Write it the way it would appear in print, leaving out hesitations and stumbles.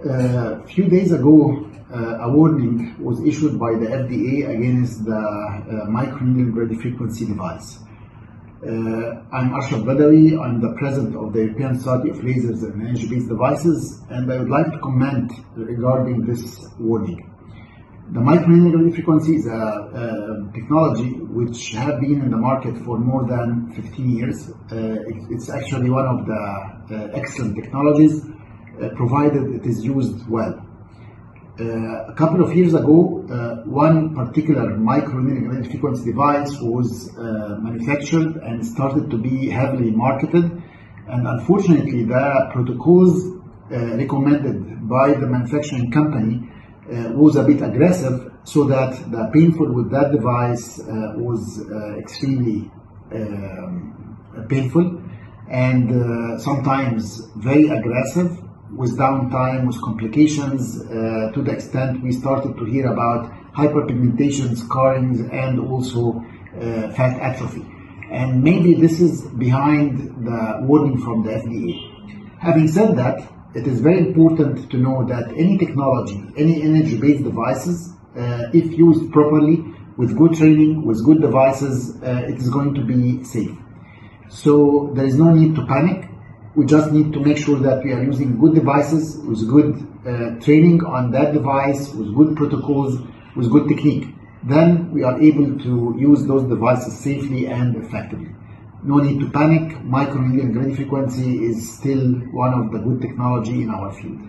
A few days ago, a warning was issued by the FDA against the microneedling radiofrequency device. I'm Arshad Badawi. I'm the president of the European Society of Lasers and Energy-Based Devices, and I would like to comment regarding this warning. The microneedling radiofrequency is a technology which has been in the market for more than 15 years. It's actually one of the excellent technologies, provided it is used well. A couple of years ago, one particular microneedling radiofrequency device was manufactured and started to be heavily marketed, and unfortunately the protocols recommended by the manufacturing company was a bit aggressive, so that the painful with that device was extremely painful and sometimes very aggressive, with downtime, with complications, to the extent we started to hear about hyperpigmentation, scarring, and also fat atrophy. And maybe this is behind the warning from the FDA. Having said that, it is very important to know that any technology, any energy-based devices, if used properly, with good training, with good devices, it is going to be safe. So there is no need to panic. We just need to make sure that we are using good devices with good training on that device, with good protocols, with good technique. Then we are able to use those devices safely and effectively. No need to panic. Microneedling radiofrequency is still one of the good technology in our field.